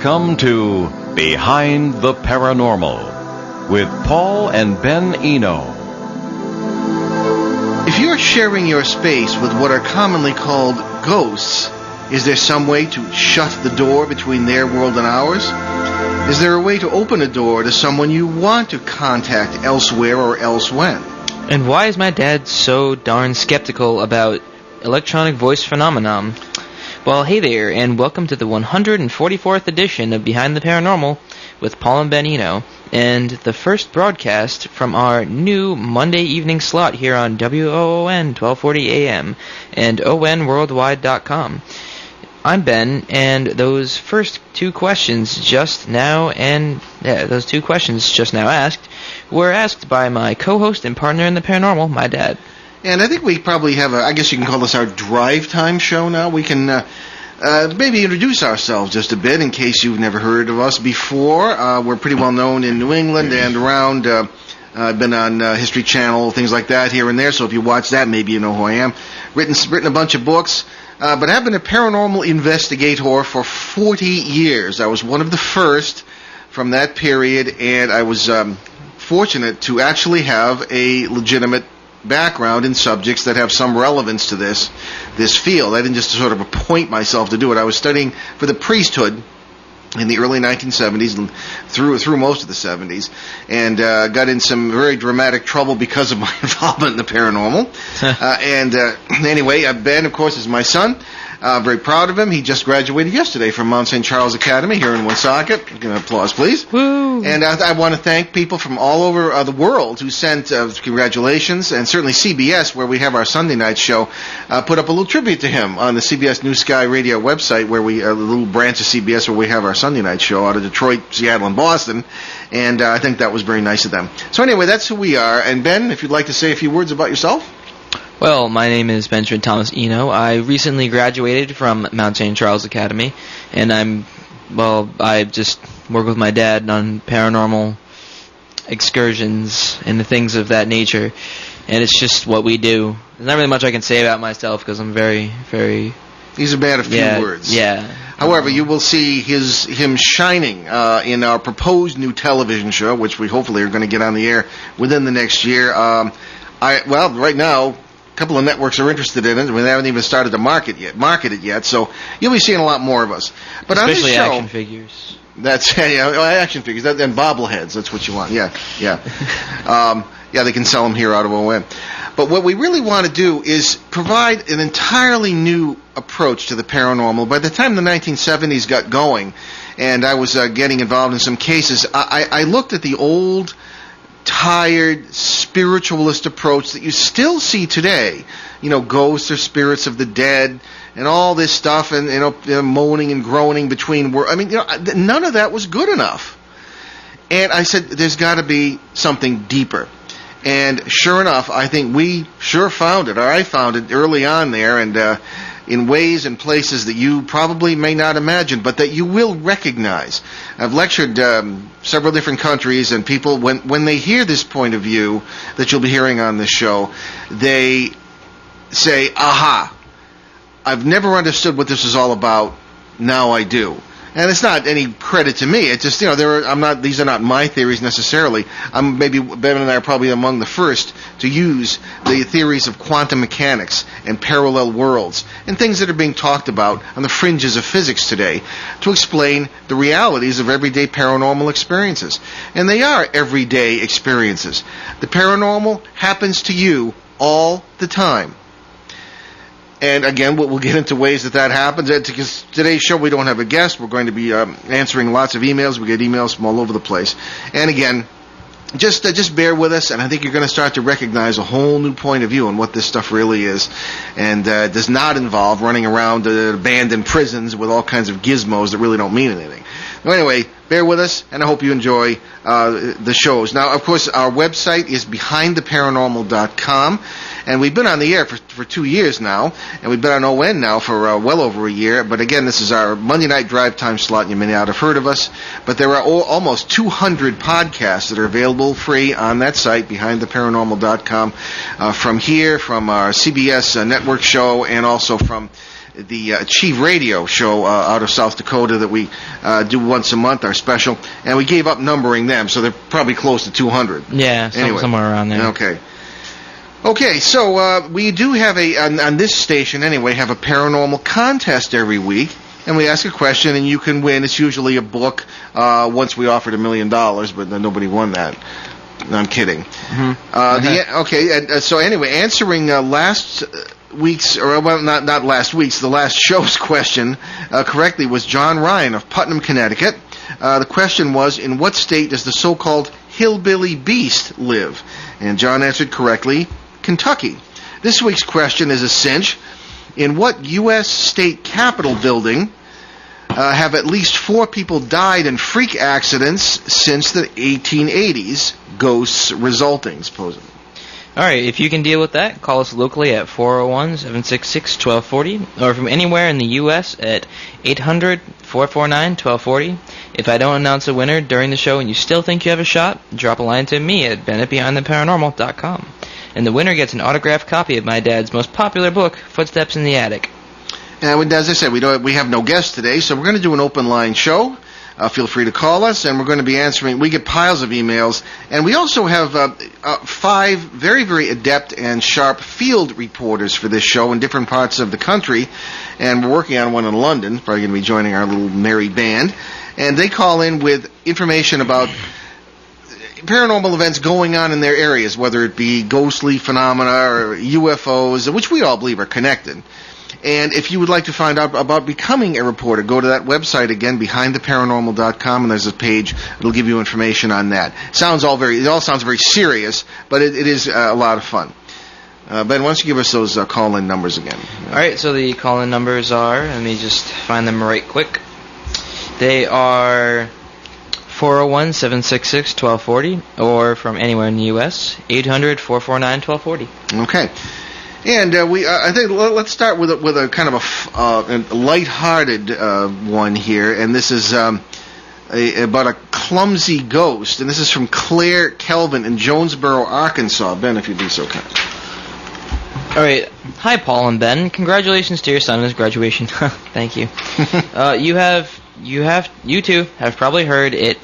Welcome to Behind the Paranormal with Paul and Ben Eno. If you're sharing your space with what are commonly called ghosts, is there some way to shut the door between their world and ours? Is there a way to open a door to someone you want to contact elsewhere or elsewhen? And why is my dad so darn skeptical about electronic voice phenomenon? Well, hey there, and welcome to the 144th edition of Behind the Paranormal with Paul and Ben Eno, and the first broadcast from our new Monday evening slot here on WOON 1240 AM and onworldwide.com. I'm Ben, and those two questions just now asked were asked by my co-host and partner in the paranormal, my dad. And I think we probably have I guess you can call this our drive time show now. We can maybe introduce ourselves just a bit in case you've never heard of us before. We're pretty well known in New England and around. I've been on History Channel, things like that here and there, so if you watch that, maybe you know who I am. Written a bunch of books, but I've been a paranormal investigator for 40 years. I was one of the first from that period, and I was fortunate to actually have a legitimate background in subjects that have some relevance to this field. I didn't just sort of appoint myself to do it. I was studying for the priesthood in the early 1970s and through most of the 70s, and got in some very dramatic trouble because of my involvement in the paranormal. Anyway, Ben, of course, is my son. Very proud of him. He just graduated yesterday from Mount St. Charles Academy here in Woonsocket. An applause, please. Woo! And I want to thank people from all over the world who sent congratulations, and certainly CBS, where we have our Sunday night show, put up a little tribute to him on the CBS New Sky Radio website, where a little branch of CBS where we have our Sunday night show out of Detroit, Seattle, and Boston. And I think that was very nice of them. So anyway, that's who we are. And Ben, if you'd like to say a few words about yourself. Well, my name is Benjamin Thomas Eno. I recently graduated from Mount St. Charles Academy, and I just work with my dad on paranormal excursions and the things of that nature, and it's just what we do. There's not really much I can say about myself because I'm very, very... He's a man of few words. Yeah. However, you will see him shining in our proposed new television show, which we hopefully are going to get on the air within the next year. Right now, a couple of networks are interested in it. I mean, they haven't even started to market it yet. So you'll be seeing a lot more of us. But especially on this show, action figures. That's action figures and bobbleheads. That's what you want. Yeah. They can sell them here out of ON. But what we really want to do is provide an entirely new approach to the paranormal. By the time the 1970s got going, and I was getting involved in some cases, I looked at the old, tired, spiritualist approach that you still see today. Ghosts or spirits of the dead and all this stuff, and moaning and groaning between words. I mean, none of that was good enough. And I said, there's got to be something deeper. And sure enough, I think we found it, or I found it early on there, and in ways and places that you probably may not imagine, but that you will recognize. I've lectured several different countries, and people, when they hear this point of view that you'll be hearing on this show, they say, aha, I've never understood what this is all about, now I do. And it's not any credit to me. It's just, these are not my theories necessarily. Maybe Ben and I are probably among the first to use the theories of quantum mechanics and parallel worlds and things that are being talked about on the fringes of physics today to explain the realities of everyday paranormal experiences. And they are everyday experiences. The paranormal happens to you all the time. And again, we'll get into ways that happens. Because today's show, we don't have a guest. We're going to be answering lots of emails. We get emails from all over the place. And again, just bear with us, and I think you're going to start to recognize a whole new point of view on what this stuff really is. And does not involve running around abandoned prisons with all kinds of gizmos that really don't mean anything. So anyway, bear with us, and I hope you enjoy the shows. Now, of course, our website is behindtheparanormal.com. And we've been on the air for 2 years now, and we've been on ON now for well over a year. But again, this is our Monday night drive time slot. You may not have heard of us, but there are almost 200 podcasts that are available free on that site, behindtheparanormal.com, from here, from our CBS network show, and also from the Achieve Radio show out of South Dakota that we do once a month, our special, and we gave up numbering them, so they're probably close to 200. Yeah, somewhere around there. Okay, so we do have on this station anyway, have a paranormal contest every week, and we ask a question, and you can win. It's usually a book. Once we offered $1 million, but nobody won that. No, I'm kidding. Mm-hmm. So anyway, answering last week's, or well, not last week's, the last show's question correctly was John Ryan of Putnam, Connecticut. The question was, in what state does the so-called hillbilly beast live? And John answered correctly, Kentucky. This week's question is a cinch. In what U.S. state capitol building have at least 4 people died in freak accidents since the 1880s, ghosts resulting, supposedly? All right, if you can deal with that, call us locally at 401-766-1240, or from anywhere in the U.S. at 800-449-1240. If I don't announce a winner during the show and you still think you have a shot, drop a line to me at bennettbehindtheparanormal.com. And the winner gets an autographed copy of my dad's most popular book, Footsteps in the Attic. And as I said, we have no guests today, so we're going to do an open line show. Feel free to call us, and we're going to be answering. We get piles of emails, and we also have 5 very, very adept and sharp field reporters for this show in different parts of the country, and we're working on one in London. Probably going to be joining our little merry band, and they call in with information about paranormal events going on in their areas, whether it be ghostly phenomena or UFOs, which we all believe are connected. And if you would like to find out about becoming a reporter, go to that website again, behindtheparanormal.com, and there's a page. It'll give you information on that. It all sounds very serious, but it is a lot of fun. Ben, why don't you give us those call-in numbers again? All right, so the call-in numbers are, let me just find them right quick. They are 401-766-1240, or from anywhere in the U.S., 800-449-1240. Okay. And I think let's start with a kind of a lighthearted one here, and this is about a clumsy ghost, and this is from Claire Kelvin in Jonesboro, Arkansas. Ben, if you'd be so kind. All right. Hi, Paul and Ben. Congratulations to your son on his graduation. Thank you. You two have probably heard it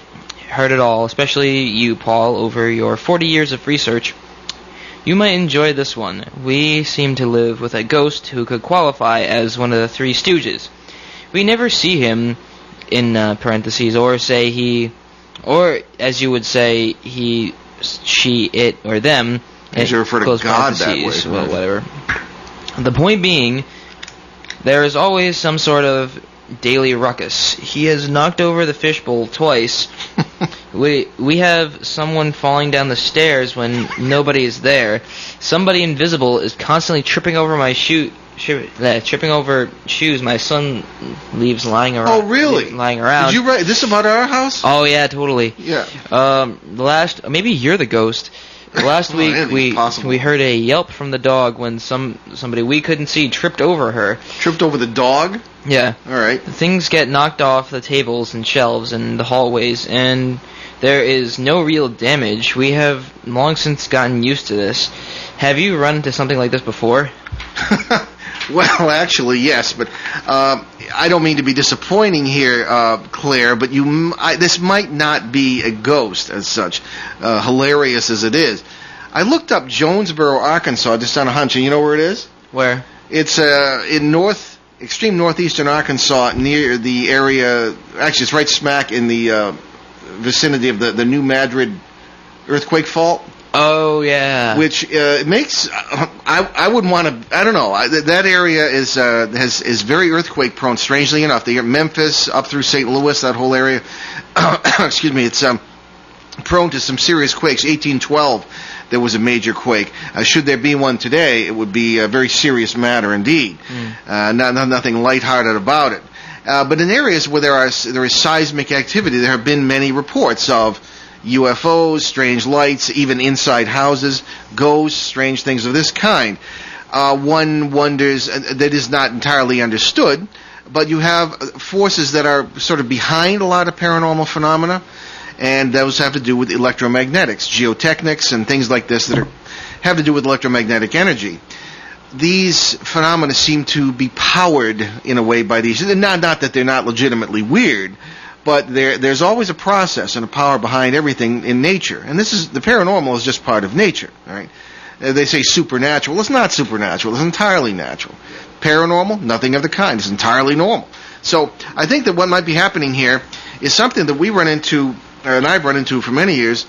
all, especially you, Paul, over your 40 years of research. You might enjoy this one. We seem to live with a ghost who could qualify as one of the 3 Stooges. We never see him, in parentheses, or say he, or as you would say, he, she, it, or them. As you refer to God that way. Well, whatever. The point being, there is always some sort of daily ruckus. He has knocked over the fishbowl twice. We have someone falling down the stairs when nobody is there. Somebody invisible is constantly tripping over my tripping over shoes my son leaves lying around. Oh, really? Lying around. Did you write this about our house? Oh, yeah, totally. Yeah. Maybe you're the ghost. Last week we heard a yelp from the dog when somebody we couldn't see tripped over her. Tripped over the dog? Yeah. All right. Things get knocked off the tables and shelves and the hallways, and there is no real damage. We have long since gotten used to this. Have you run into something like this before? Well, actually, yes, but I don't mean to be disappointing here, Claire, but this might not be a ghost as such, hilarious as it is. I looked up Jonesboro, Arkansas, just on a hunch, and you know where it is? Where? It's in extreme northeastern Arkansas, near the area, actually it's right smack in the vicinity of the New Madrid earthquake fault. Oh, yeah. Which makes I wouldn't want to. I don't know. That area is very earthquake prone. Strangely enough, Memphis up through St. Louis, that whole area. Excuse me. It's prone to some serious quakes. 1812, there was a major quake. Should there be one today, it would be a very serious matter indeed. Nothing lighthearted about it. But in areas where there is seismic activity, there have been many reports of UFOs, strange lights, even inside houses, ghosts, strange things of this kind. One wonders, that is not entirely understood, but you have forces that are sort of behind a lot of paranormal phenomena, and those have to do with electromagnetics, geotechnics, and things like this that have to do with electromagnetic energy. these phenomena seem to be powered in a way by these. Not that they're not legitimately weird, but there's always a process and a power behind everything in nature. And the paranormal is just part of nature, all right? They say supernatural. It's not supernatural. It's entirely natural. Paranormal, nothing of the kind. It's entirely normal. So I think that what might be happening here is something that we run into, and I've run into for many years,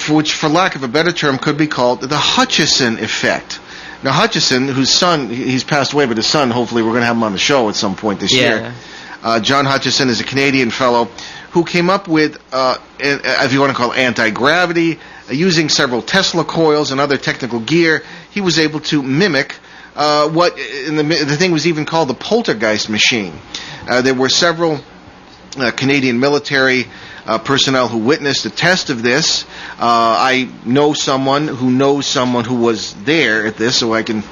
which, for lack of a better term, could be called the Hutchison effect. Now, Hutchison, whose son, he's passed away, but his son, hopefully we're going to have him on the show at some point this year. John Hutchison is a Canadian fellow who came up with, if you want to call it anti-gravity, using several Tesla coils and other technical gear. He was able to mimic the thing was even called the poltergeist machine. There were several Canadian military personnel who witnessed a test of this. I know someone who knows someone who was there at this, so I can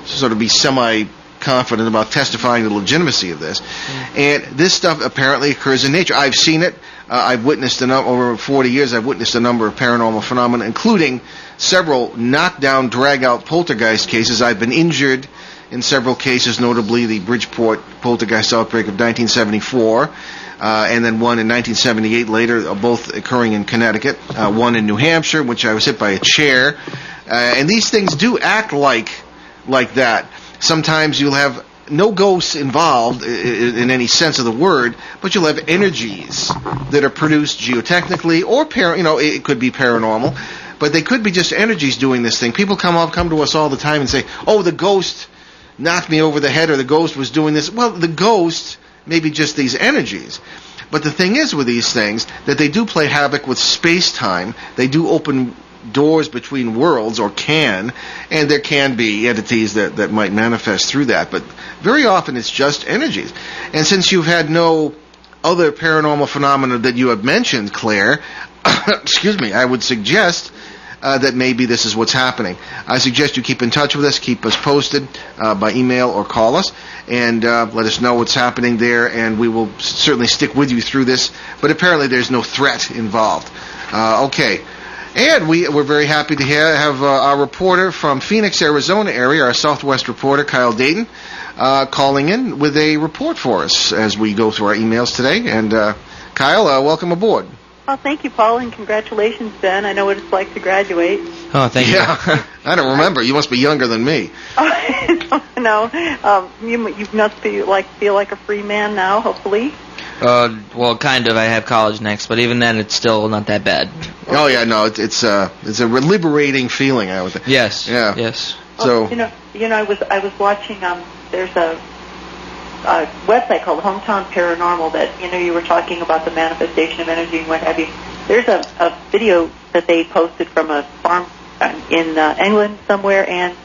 sort of be semi-confident about testifying to the legitimacy of this. And this stuff apparently occurs in nature. I've seen it. I've witnessed over 40 years. I've witnessed a number of paranormal phenomena, including several knockdown, drag-out poltergeist cases. I've been injured in several cases, notably the Bridgeport poltergeist outbreak of 1974, and then one in 1978 later, both occurring in Connecticut, one in New Hampshire, in which I was hit by a chair. And these things do act like that. Sometimes you'll have no ghosts involved in any sense of the word, but you'll have energies that are produced geotechnically, or it could be paranormal, but they could be just energies doing this thing. People come to us all the time and say, "Oh, the ghost knocked me over the head," or "the ghost was doing this." Well, the ghost may be just these energies. But the thing is with these things that they do play havoc with space-time. They do open doors between worlds, or can, and there can be entities that might manifest through that. But very often it's just energies. And since you've had no other paranormal phenomena that you have mentioned, Claire, excuse me, I would suggest that maybe this is what's happening. I suggest you keep in touch with us, keep us posted by email or call us, and let us know what's happening there, and we will certainly stick with you through this. But apparently there's no threat involved. Okay. And we're very happy to have our reporter from Phoenix, Arizona area, our Southwest reporter, Kyle Dayton, calling in with a report for us as we go through our emails today. And Kyle, welcome aboard. Well, thank you, Paul, and congratulations, Ben. I know what it's like to graduate. Oh, thank you. Yeah, I don't remember. You must be younger than me. No, you must feel like a free man now, hopefully. Well, kind of. I have college next, but even then, it's still not that bad. Oh yeah, no, it's a liberating feeling, I would think. Yes. Yeah. Yes. So I was watching. There's a website called Hometown Paranormal that you were talking about the manifestation of energy and what have you. There's a video that they posted from a farm in England somewhere, and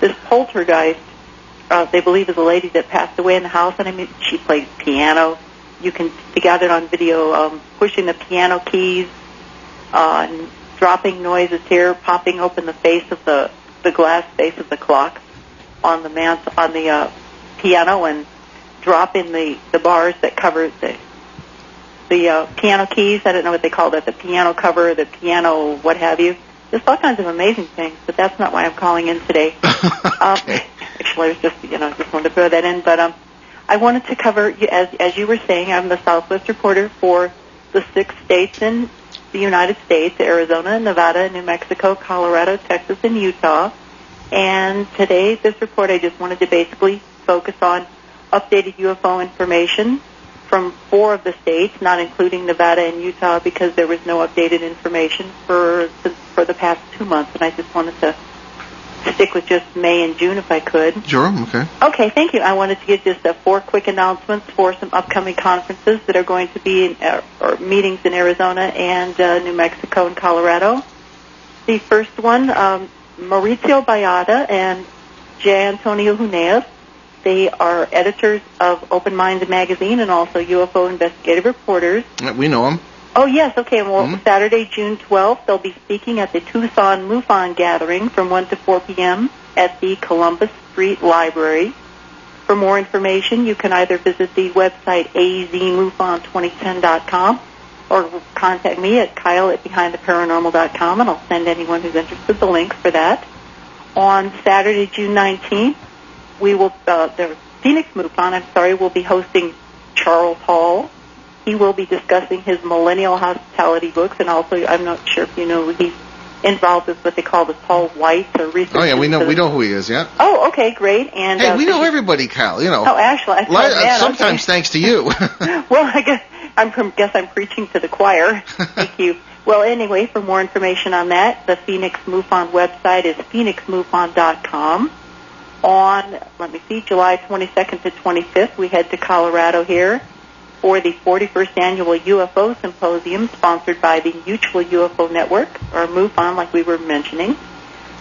this poltergeist, they believe, is a lady that passed away in the house, and I mean, she played piano. They got it on video, pushing the piano keys, and dropping noises here, popping open the face of the glass face of the clock on the piano, and dropping the bars that cover the piano keys. I don't know what they call that, the piano cover, the piano what have you. There's all kinds of amazing things, but that's not why I'm calling in today. Okay. Actually, I was just wanted to throw that in, but I wanted to cover, as you were saying, I'm the Southwest reporter for the 6 states in the United States: Arizona, Nevada, New Mexico, Colorado, Texas, and Utah. And today, this report, I just wanted to basically focus on updated UFO information from 4 of the states, not including Nevada and Utah, because there was no updated information for the past 2 months, and I just wanted to stick with just May and June if I could. Sure, okay. Okay, thank you. I wanted to give just 4 quick announcements for some upcoming conferences that are going to be or meetings in Arizona and New Mexico and Colorado. The first one, Mauricio Bayada and J. Antonio Huneas. They are editors of Open Minds magazine and also UFO investigative reporters. We know them. Oh, yes, okay. Well, Saturday, June 12th, they'll be speaking at the Tucson MUFON gathering from 1 to 4 p.m. at the Columbus Street Library. For more information, you can either visit the website azmufon2010.com or contact me at Kyle@behindtheparanormal.com, and I'll send anyone who's interested the link for that. On Saturday, June 19th, we will, the Phoenix MUFON, will be hosting Charles Hall. He will be discussing his millennial hospitality books, and also, I'm not sure if you know, he's involved with what they call the Paul White or research. Oh yeah, we know who he is. Yeah. Oh, okay, great. And hey, we know everybody, Kyle. You know. Oh, actually, sometimes thanks to you. Well, I guess I'm preaching to the choir. Thank you. Well, anyway, for more information on that, the Phoenix MUFON website is phoenixmufon.com. On, July 22nd to 25th, we head to Colorado here for the 41st Annual UFO Symposium, sponsored by the Mutual UFO Network, or MUFON, like we were mentioning.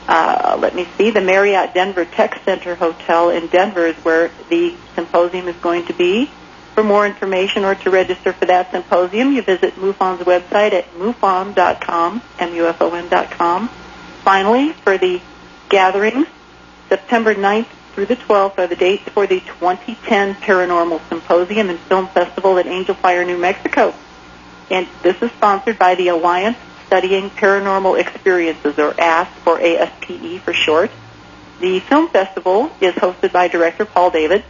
The Marriott Denver Tech Center Hotel in Denver is where the symposium is going to be. For more information or to register for that symposium, you visit MUFON's website at mufon.com, MUFON.com. Finally, for the gatherings, September 9th through the 12th are the dates for the 2010 Paranormal Symposium and Film Festival at Angel Fire, New Mexico. And this is sponsored by the Alliance Studying Paranormal Experiences, or ASP, or ASPE for short. The film festival is hosted by director Paul David.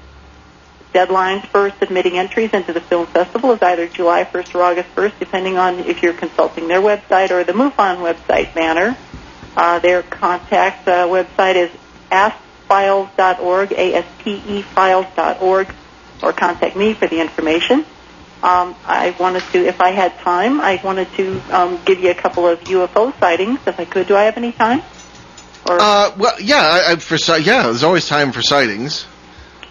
Deadlines for submitting entries into the film festival is either July 1st or August 1st, depending on if you're consulting their website or the MUFON website banner. Their contact website is aspfiles.org, aspefiles.org, or contact me for the information. If I had time, I wanted to give you a couple of UFO sightings, if I could. Do I have any time? There's always time for sightings.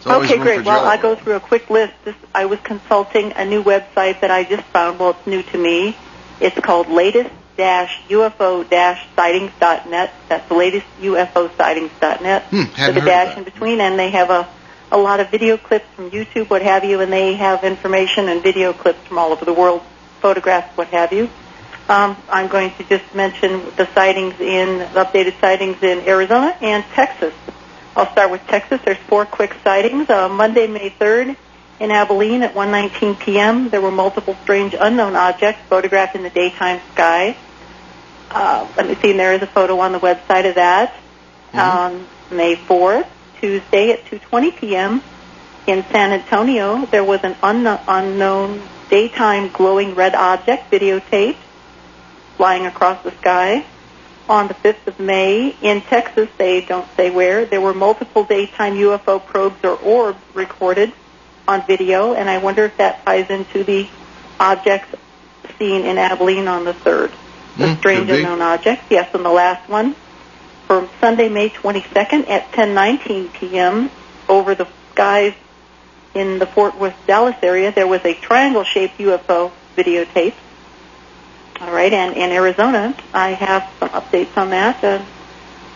Okay, great. Well, I'll go through a quick list. I was consulting a new website that I just found. Well, it's new to me. It's called latest-UFO-sightings.net. That's the latest-UFO-sightings.net. With a dash in between, and they have a lot of video clips from YouTube, what have you, and they have information and video clips from all over the world, photographs, what have you. I'm going to just mention the updated sightings in Arizona and Texas. I'll start with Texas. There's 4 quick sightings. Monday, May 3rd, in Abilene at 1:19 p.m., there were multiple strange unknown objects photographed in the daytime sky. And there is a photo on the website of that. May 4th, Tuesday at 2:20 p.m., in San Antonio, there was an unknown daytime glowing red object videotaped flying across the sky. On the 5th of May, in Texas, they don't say where, there were multiple daytime UFO probes or orbs recorded on video, and I wonder if that ties into the objects seen in Abilene on the 3rd. The strange unknown objects. Yes, and the last one, for Sunday, May 22nd at 10:19 p.m., over the skies in the Fort Worth, Dallas area, there was a triangle-shaped UFO videotape. All right, and in Arizona, I have some updates on that.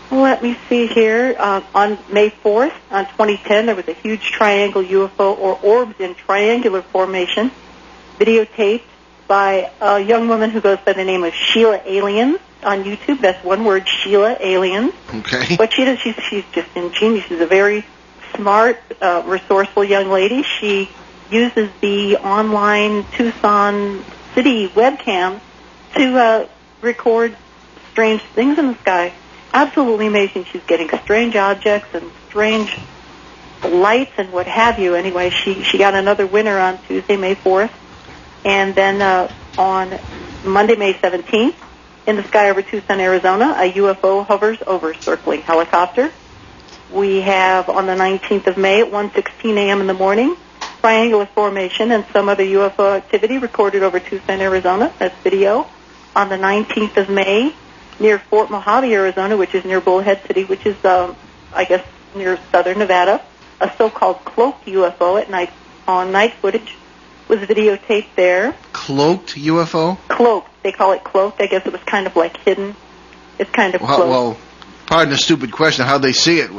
Let me see here. On May 4th, on 2010, there was a huge triangle UFO, or orbs in triangular formation, videotaped by a young woman who goes by the name of Sheila Aliens on YouTube. That's one word, Sheila Aliens. Okay. What she does, she's just ingenious. She's a very smart, resourceful young lady. She uses the online Tucson City webcam to record strange things in the sky. Absolutely amazing. She's getting strange objects and strange lights and what have you. Anyway, she got another winner on Tuesday, May 4th. And then on Monday, May 17th, in the sky over Tucson, Arizona, a UFO hovers over circling helicopter. We have on the 19th of May at 1:16 a.m. in the morning, triangular formation and some other UFO activity recorded over Tucson, Arizona. That's video. On the 19th of May, near Fort Mojave, Arizona, which is near Bullhead City, which is, near southern Nevada, a so-called cloaked UFO at night, on night footage, was videotaped there. Cloaked UFO? Cloaked. They call it cloaked. I guess it was kind of like hidden. It's kind of cloaked. Well, pardon a stupid question. How'd they see it?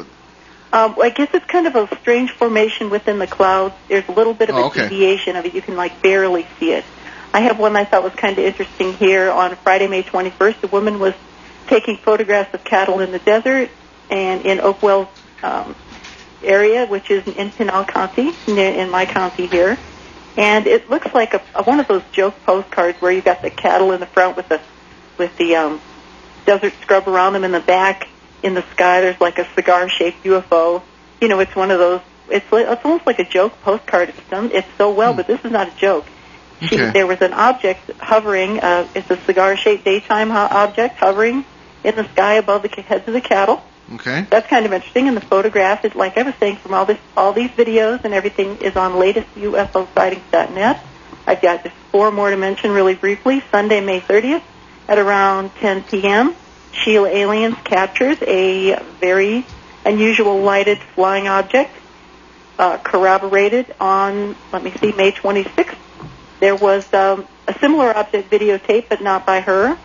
I guess it's kind of a strange formation within the clouds. There's a little bit of a deviation of it. You can, barely see it. I have one I thought was kind of interesting here. On Friday, May 21st, a woman was taking photographs of cattle in the desert and in Oakwell area, which is in Pinal County, in my county here. And it looks like one of those joke postcards where you got the cattle in the front with the desert scrub around them in the back, in the sky. There's like a cigar-shaped UFO. You know, it's one of those. It's almost like a joke postcard. It's so well, but this is not a joke. There was an object hovering. It's a cigar-shaped daytime object hovering in the sky above the heads of the cattle. Okay. That's kind of interesting. And the photograph is, like I was saying, from all these videos and everything is on latestUFOsightings.net. I've got just 4 more to mention really briefly. Sunday, May 30th at around 10 p.m., Sheila Aliens captures a very unusual lighted flying object, corroborated on, May 26th. There was a similar object videotaped, but not by her.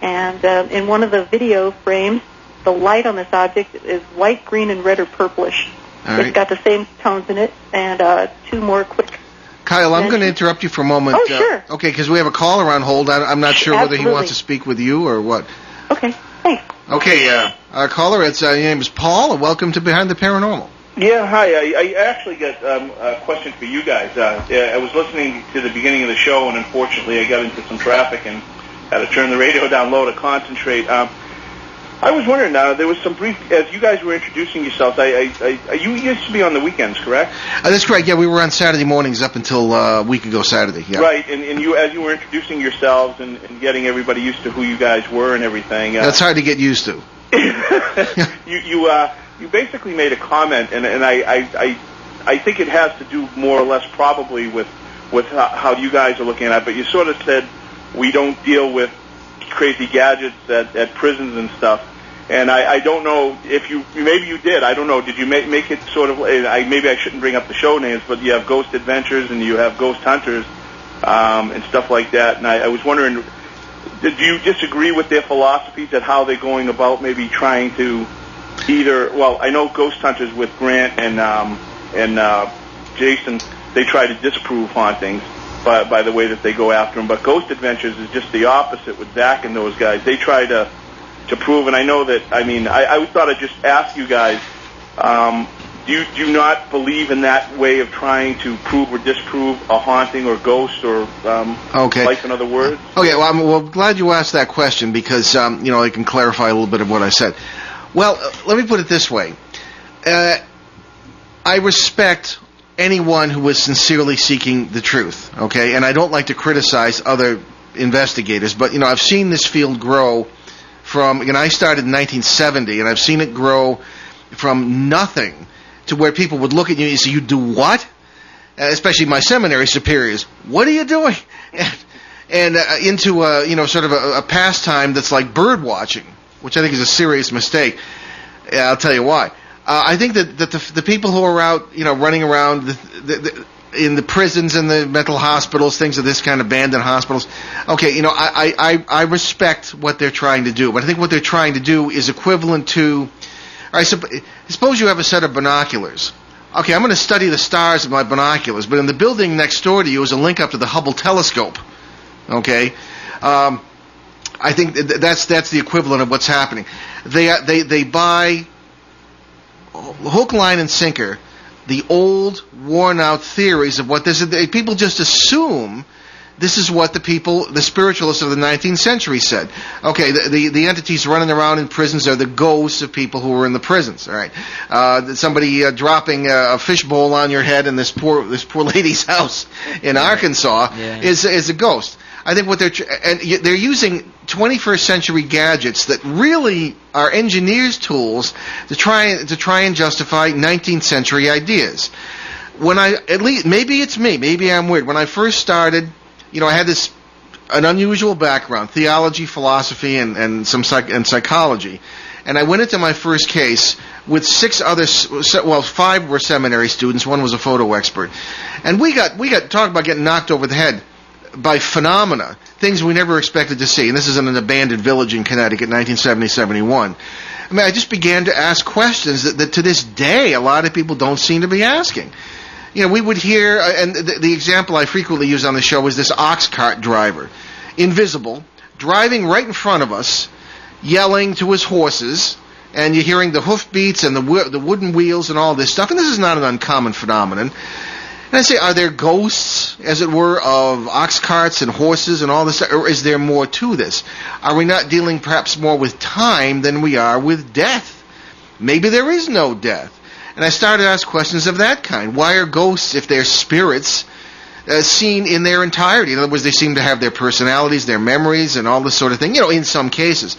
And in one of the video frames, the light on this object is white, green, and red or purplish. It's got the same tones in it. And 2 more quick. Kyle, I'm going to interrupt you for a moment. Oh, sure. Okay, because we have a caller on hold. I'm not sure whether he wants to speak with you or what. Okay, thanks. Okay, our caller, your name is Paul, and welcome to Behind the Paranormal. Yeah, hi. I actually got a question for you guys. I was listening to the beginning of the show, and unfortunately I got into some traffic and had to turn the radio down low to concentrate. I was wondering, there was some brief, as you guys were introducing yourselves, you used to be on the weekends, correct? That's correct, yeah, we were on Saturday mornings up until a week ago Saturday, yeah. Right, and you, as you were introducing yourselves and getting everybody used to who you guys were and everything. That's hard to get used to. You basically made a comment, and I think it has to do more or less probably with how you guys are looking at it, but you sort of said we don't deal with crazy gadgets at prisons and stuff. And I don't know if maybe you did. I don't know. Did you make it sort of? Maybe I shouldn't bring up the show names, but you have Ghost Adventures and you have Ghost Hunters and stuff like that. And I was wondering, do you disagree with their philosophies at how they're going about maybe trying to either? Well, I know Ghost Hunters with Grant and Jason, they try to disprove hauntings by the way that they go after them. But Ghost Adventures is just the opposite with Zach and those guys. They try to prove, and I know that, I thought I'd just ask you guys, do you not believe in that way of trying to prove or disprove a haunting or ghost or life in other words? Okay, well, I'm glad you asked that question because, I can clarify a little bit of what I said. Well, let me put it this way. I respect anyone who is sincerely seeking the truth, okay? And I don't like to criticize other investigators, but, I've seen this field grow from, I started in 1970, and I've seen it grow from nothing to where people would look at you and say, you do what? Especially my seminary superiors. What are you doing? And into sort of a pastime that's like bird watching, which I think is a serious mistake. I'll tell you why. I think that the people who are out, running around in the prisons and the mental hospitals, things of this kind, abandoned hospitals. Okay, I respect what they're trying to do, but I think what they're trying to do is equivalent to, suppose you have a set of binoculars. Okay, I'm going to study the stars with my binoculars, but in the building next door to you is a link up to the Hubble telescope. Okay, I think that's the equivalent of what's happening. They buy hook, line, and sinker the old, worn-out theories of what this is. People just assume this is what the spiritualists of the 19th century said. Okay, the entities running around in prisons are the ghosts of people who were in the prisons. All right, somebody dropping a fishbowl on your head in this poor lady's house in Arkansas is a ghost. I think what they're using 21st century gadgets that really are engineers' tools to try and justify 19th century ideas. Maybe it's me, maybe I'm weird. When I first started, I had an unusual background, theology, philosophy, and psychology. And I went into my first case with 6 others. Well, 5 were seminary students. 1 was a photo expert, and we got talk about getting knocked over the head by phenomena, things we never expected to see. And this is in an abandoned village in Connecticut, 1970-71. I just began to ask questions that to this day a lot of people don't seem to be asking. We would hear, and the example I frequently use on the show is this ox cart driver, invisible, driving right in front of us, yelling to his horses, and you're hearing the hoof beats and the wooden wheels and all this stuff. And this is not an uncommon phenomenon. And And I say, are there ghosts, as it were, of ox carts and horses and all this, or is there more to this? Are we not dealing perhaps more with time than we are with death? Maybe there is no death. And I started to ask questions of that kind. Why are ghosts, if they're spirits, seen in their entirety? In other words, they seem to have their personalities, their memories, and all this sort of thing, in some cases.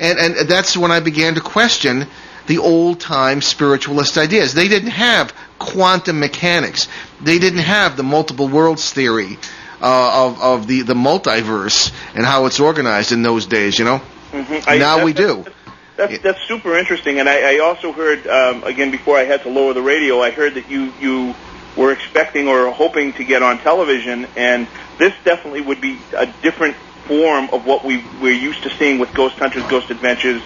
And that's when I began to question the old-time spiritualist ideas. They didn't have quantum mechanics. They didn't have the multiple worlds theory of the multiverse and how it's organized in those days, Mm-hmm. Now we do. That's super interesting. And I also heard, again, before I had to lower the radio, I heard that you were expecting or hoping to get on television, and this definitely would be a different form of what we're used to seeing with Ghost Hunters, Ghost Adventures.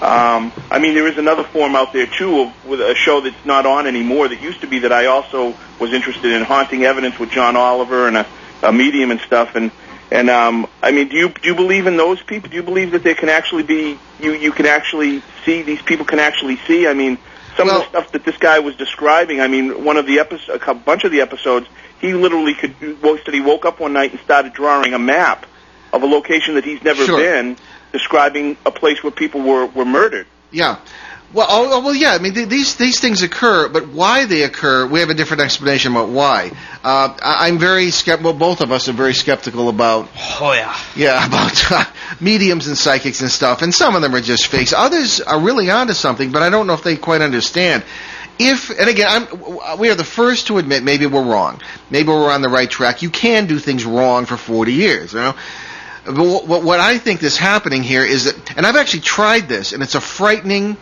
There is another form out there, too, with a show that's not on anymore that used to be that I also was interested in, Haunting Evidence with John Oliver and a medium and stuff. Do you believe in those people? Do you believe that there can actually be, you can actually see, these people can actually see? Some of the stuff that this guy was describing, one of the episodes, a bunch of the episodes, he literally said he woke up one night and started drawing a map of a location that he's never been, describing a place where people were murdered. Yeah. Well, yeah. These things occur, but why they occur, we have a different explanation about why. I'm very skeptical. Both of us are very skeptical about. Oh yeah. Yeah, about mediums and psychics and stuff. And some of them are just fakes. Others are really onto something, but I don't know if they quite understand. And again, we are the first to admit maybe we're wrong. Maybe we're on the right track. You can do things wrong for 40 years, But what I think is happening here is that, and I've actually tried this, and it's a frightening,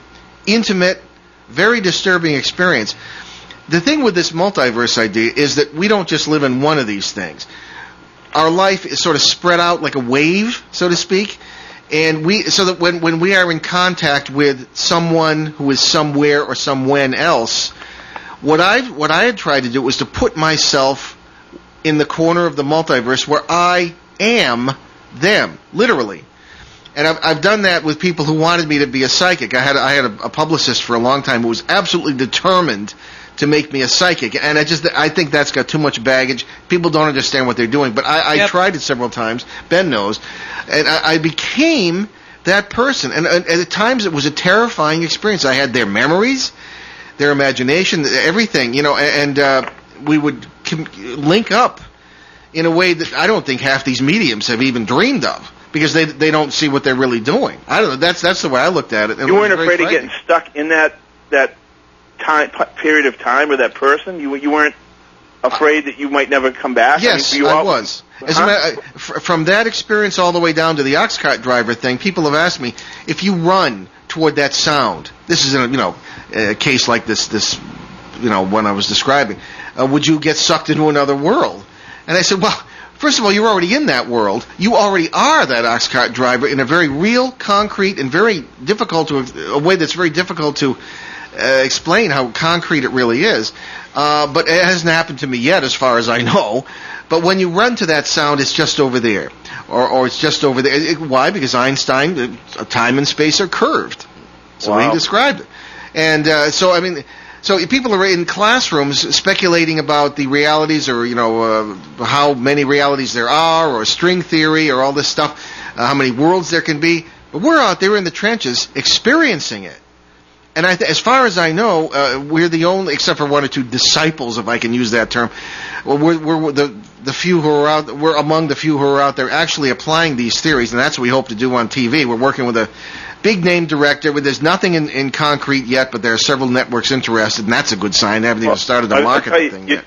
intimate, very disturbing experience. The thing with this multiverse idea is that we don't just live in one of these things. Our life is sort of spread out like a wave, so to speak, and so that when we are in contact with someone who is somewhere or somewhen else, what I had tried to do was to put myself in the corner of the multiverse where I am them, literally. And I've done that with people who wanted me to be a psychic. I had a publicist for a long time who was absolutely determined to make me a psychic, and I think that's got too much baggage. People don't understand what they're doing, but I tried it several times. Ben knows, and I became that person. And at times it was a terrifying experience. I had their memories, their imagination, everything, and we would link up in a way that I don't think half these mediums have even dreamed of, because they don't see what they're really doing. I don't know. That's the way I looked at it. You weren't afraid of getting stuck in that period of time or that person? You weren't afraid that you might never come back? Yes, I was. As a matter, from that experience all the way down to the ox cart driver thing, people have asked me, if you run toward that sound, this is a case like this one I was describing, would you get sucked into another world? And I said, well, first of all, you're already in that world. You already are that ox cart driver in a very real, concrete, and very difficult a way that's very difficult to explain how concrete it really is. But it hasn't happened to me yet, as far as I know. But when you run to that sound, it's just over there, or it's just over there. Why? Because Einstein, time and space are curved. So he described it. And so people are in classrooms speculating about the realities, or how many realities there are, or string theory, or all this stuff, how many worlds there can be. But we're out there in the trenches experiencing it. And as far as I know, we're the only, except for one or two disciples, if I can use that term. Well, we're the few who are out. We're among the few who are out there actually applying these theories, and that's what we hope to do on TV. We're working with a big name director. There's nothing in concrete yet, but there are several networks interested, and that's a good sign. They haven't even started the marketing thing yet.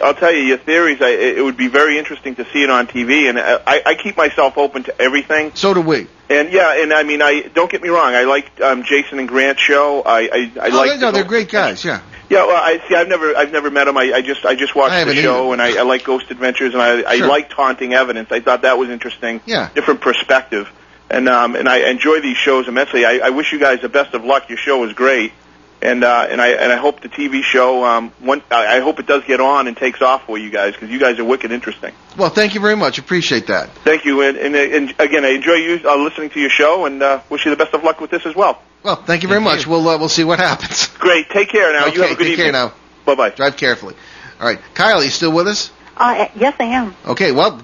I'll tell you, your theories, it would be very interesting to see it on TV, and I keep myself open to everything. So do we. And don't get me wrong, I like Jason and Grant's show. I like. No, they're great guys. Yeah. Yeah, well, I've never met them. I just watched the show, and I like Ghost Adventures, and I liked Haunting Evidence. I thought that was interesting. Yeah. Different perspective, and I enjoy these shows immensely. I wish you guys the best of luck. Your show is great. And I hope the TV show, I hope it does get on and takes off for you guys, because you guys are wicked interesting. Well, thank you very much. Appreciate that. Thank you. And again, I enjoy you listening to your show, and wish you the best of luck with this as well. Well, thank you very much. We'll see what happens. Great. Take care now. Okay, you have a good take evening. Care now. Bye-bye. Drive carefully. All right. Kyle, you still with us? Yes, I am. Okay, well,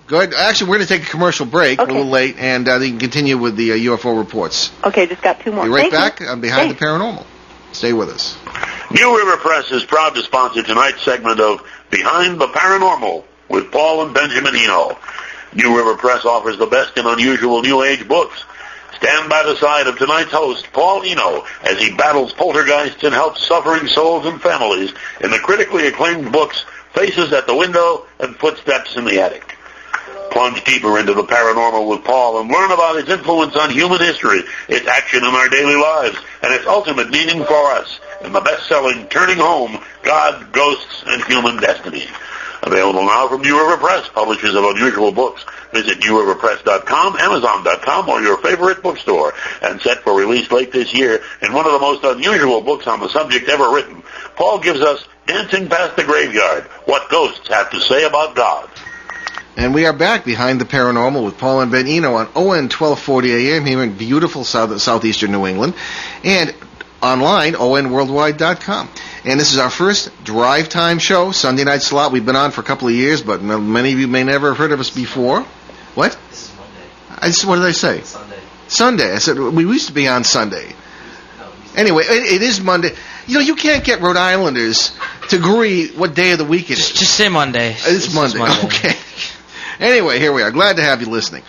good. Actually, we're going to take a commercial break. Okay. A little late, and then you can continue with the UFO reports. Okay, just got 2 more. Be right Thank back on Behind the Paranormal. Stay with us. New River Press is proud to sponsor tonight's segment of Behind the Paranormal with Paul and Benjamin Eno. New River Press offers the best in unusual New Age books. Stand by the side of tonight's host, Paul Eno, as he battles poltergeists and helps suffering souls and families in the critically acclaimed books Faces at the Window and Footsteps in the Attic. Plunge deeper into the paranormal with Paul and learn about its influence on human history, its action in our daily lives, and its ultimate meaning for us in the best-selling Turning Home, God, Ghosts, and Human Destiny. Available now from New River Press, publishers of unusual books. Visit newriverpress.com, amazon.com, or your favorite bookstore. And set for release late this year in one of the most unusual books on the subject ever written, Paul gives us Dancing Past the Graveyard, What Ghosts Have to Say About God. And we are back Behind the Paranormal with Paul and Ben Eno on ON 1240 AM here in beautiful southeastern New England, and online, onworldwide.com. And this is our first drive time show, Sunday night slot. We've been on for a couple of years, but many of you may never have heard of us before. What? This is Monday. What did I say? Sunday. I said we used to be on Sunday. Anyway, it is Monday. You know, you can't get Rhode Islanders to agree what day of the week it is. Just say Monday. It's Monday. Okay. Anyway, here we are. Glad to have you listening.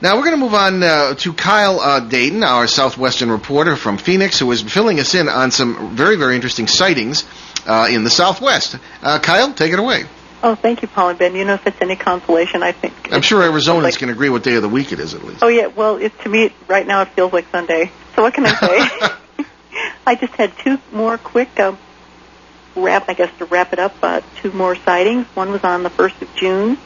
Now, we're going to move on to Kyle Dayton, our Southwestern reporter from Phoenix, who is filling us in on some very, very interesting sightings in the Southwest. Kyle, take it away. Oh, thank you, Paul and Ben. You know, if it's any consolation, I think... I'm sure Arizonans can agree what day of the week it is, at least. Oh, yeah. Well, to me, right now, it feels like Sunday. So what can I say? I just had 2 more quick to wrap it up, 2 more sightings. One was on the 1st of June.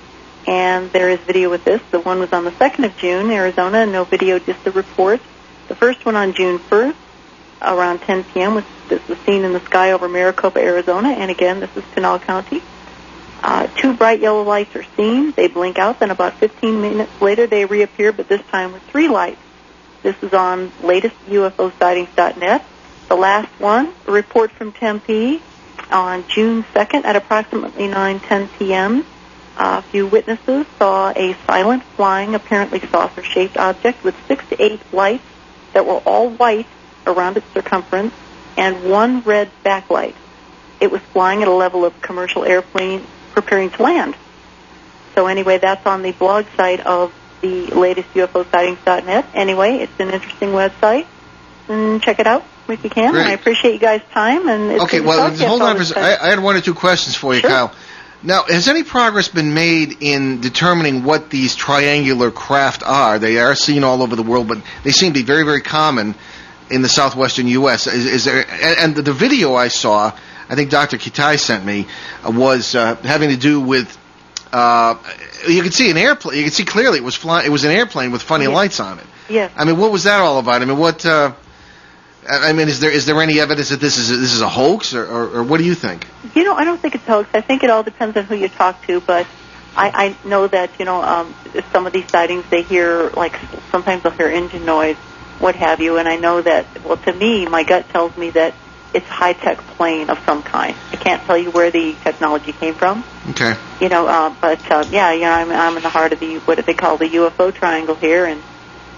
And there is video with this. The one was on the 2nd of June, Arizona. No video, just the report. The first one on June 1st, around 10 p.m. This was seen in the sky over Maricopa, Arizona. And again, this is Pinal County. 2 bright yellow lights are seen. They blink out. Then about 15 minutes later, they reappear, but this time with 3 lights. This is on latestUFOsightings.net. The last one, a report from Tempe on June 2nd at approximately 9:10 p.m. A few witnesses saw a silent flying, apparently saucer-shaped object with 6 to 8 lights that were all white around its circumference and 1 red backlight. It was flying at a level of commercial airplane preparing to land. So anyway, that's on the blog site of the latest UFOsightings.net. Anyway, it's an interesting website, and check it out if you can. Great. And I appreciate you guys' time. And it's okay, well, hold on for a second. I had 1 or 2 questions for you, Sure. Kyle. Now, has any progress been made in determining what these triangular craft are? They are seen all over the world, but they seem to be very, very common in the southwestern U.S. Is there? And the video I saw, I think Dr. Kitai sent me, was having to do with. You could see an airplane. You could see clearly it was flying. It was an airplane with funny lights on it. Yes. I mean, what was that all about? I mean, what? I mean, is there any evidence that this is a hoax, or what do you think? You know, I don't think it's a hoax. I think it all depends on who you talk to, but I know that, you know, some of these sightings, they hear, like, sometimes they'll hear engine noise, what have you, and I know that, well, to me, my gut tells me that it's a high-tech plane of some kind. I can't tell you where the technology came from. Okay. You know, yeah, you know, I'm in the heart of the, what they call the UFO triangle here,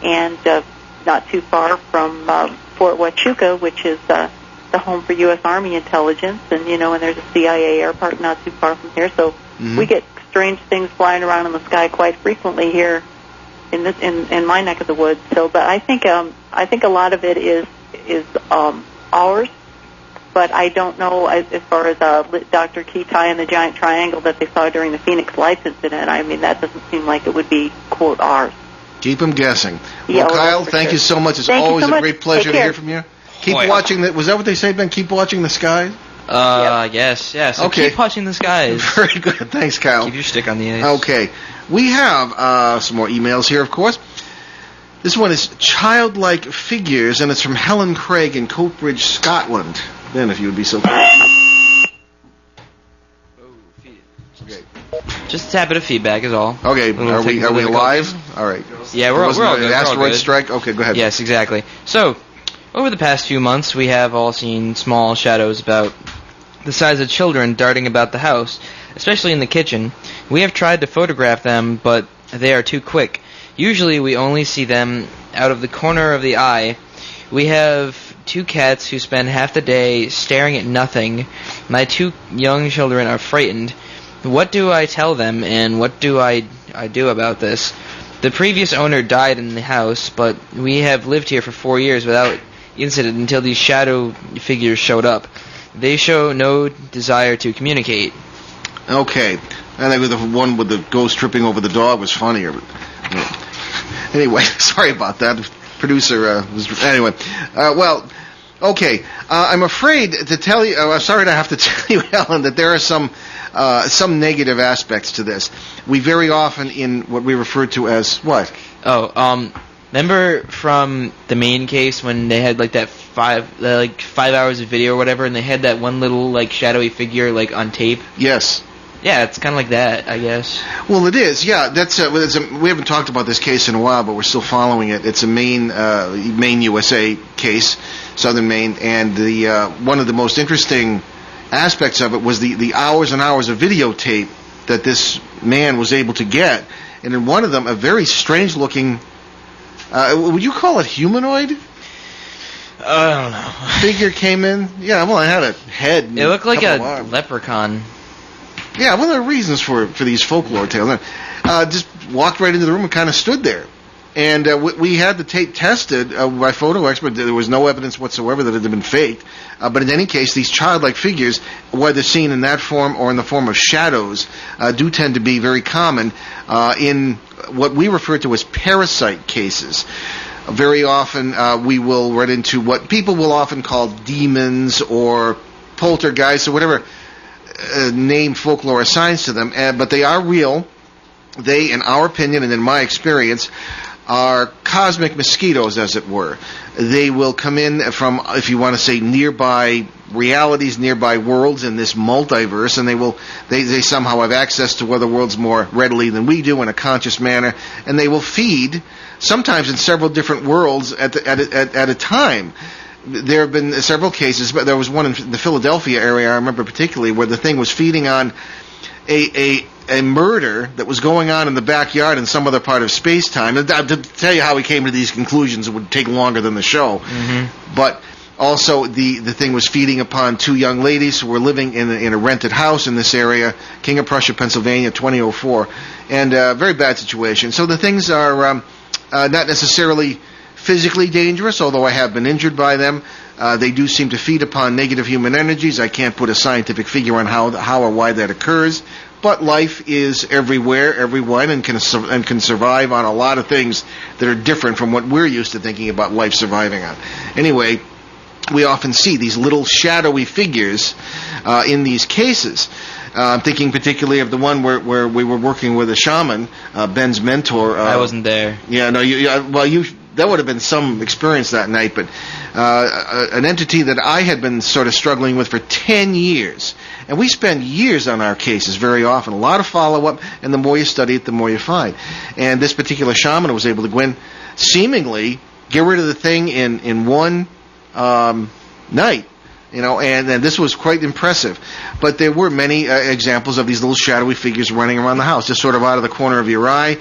and not too far from Fort Huachuca, which is the home for U.S. Army intelligence, and, you know, and there's a CIA airport not too far from here, so we get strange things flying around in the sky quite frequently here in my neck of the woods. So, but I think a lot of it is ours, but I don't know as far as Dr. Kitai and the giant triangle that they saw during the Phoenix Lights incident. I mean, that doesn't seem like it would be, quote, ours. Keep them guessing. Yeah, well, Kyle, for thank sure. you so much. It's Thank you always so a much. great pleasure Take to care. hear from you. Keep watching was that what they say, Ben? Keep watching the skies? Yes. So Okay. keep watching the skies. Very good. Thanks, Kyle. Keep your stick on the ice. Okay. We have some more emails here, of course. This one is Childlike Figures, and it's from Helen Craig in Coatbridge, Scotland. Ben, if you would be so kind. Okay. Just a tap bit of feedback is all. Okay. We'll Are take we a little live? All right. Yeah, we're all good. An We're all asteroid good. strike? Okay, go ahead. Yes, exactly. So, over the past few months, we have all seen small shadows about the size of children darting about the house, especially in the kitchen. We have tried to photograph them, but they are too quick. Usually we only see them out of the corner of the eye. We have 2 cats who spend half the day staring at nothing. My 2 young children are frightened. What do I tell them, and what do I do about this? The previous owner died in the house, but we have lived here for 4 years without incident until these shadow figures showed up. They show no desire to communicate. Okay. I think the one with the ghost tripping over the dog was funnier. But, anyway, sorry about that. Producer was... Anyway. Well, okay. I'm afraid to tell you... I'm sorry to have to tell you, Helen, that there are some negative aspects to this. We very often, in what we refer to as... What? Remember from the main case when they had like that 5 hours of video or whatever, and they had that one little like shadowy figure like on tape? Yes. Yeah, it's kind of like that, I guess. Well, it is. Yeah, that's we haven't talked about this case in a while, but we're still following it. It's a Maine USA case, Southern Maine, and the one of the most interesting aspects of it was the hours and hours of videotape that this man was able to get, and in one of them, a very strange-looking. Would you call it humanoid? I don't know. Figure came in. Yeah, well, it had a head. It looked like a leprechaun. Yeah, one of the reasons for these folklore tales. Just walked right into the room and kind of stood there. And we had the tape tested by photo expert. There was no evidence whatsoever that it had been faked. But in any case, these childlike figures, whether seen in that form or in the form of shadows, do tend to be very common in what we refer to as parasite cases. Very often we will run into what people will often call demons or poltergeists or whatever name folklore assigns to them, but they are real. They, in our opinion and in my experience, are cosmic mosquitoes, as it were. They will come in from, if you want to say, nearby realities, nearby worlds in this multiverse, and they somehow have access to other worlds more readily than we do in a conscious manner, and they will feed, sometimes in several different worlds at a time. There have been several cases, but there was one in the Philadelphia area, I remember particularly, where the thing was feeding on a murder that was going on in the backyard in some other part of space-time. And to tell you how he came to these conclusions, it would take longer than the show. Mm-hmm. But also, the thing was feeding upon 2 young ladies who were living in a rented house in this area, King of Prussia, Pennsylvania, 2004, and a very bad situation. So the things are not necessarily physically dangerous, although I have been injured by them. They do seem to feed upon negative human energies. I can't put a scientific figure on how or why that occurs, but life is everywhere, everyone, and can survive on a lot of things that are different from what we're used to thinking about life surviving on. Anyway, we often see these little shadowy figures in these cases. I'm thinking particularly of the one where we were working with a shaman, Ben's mentor. I wasn't there. Yeah, no, that would have been some experience that night, but an entity that I had been sort of struggling with for 10 years. And we spend years on our cases very often, a lot of follow-up, and the more you study it, the more you find. And this particular shaman was able to go in, seemingly get rid of the thing in one night. And this was quite impressive. But there were many examples of these little shadowy figures running around the house, just sort of out of the corner of your eye.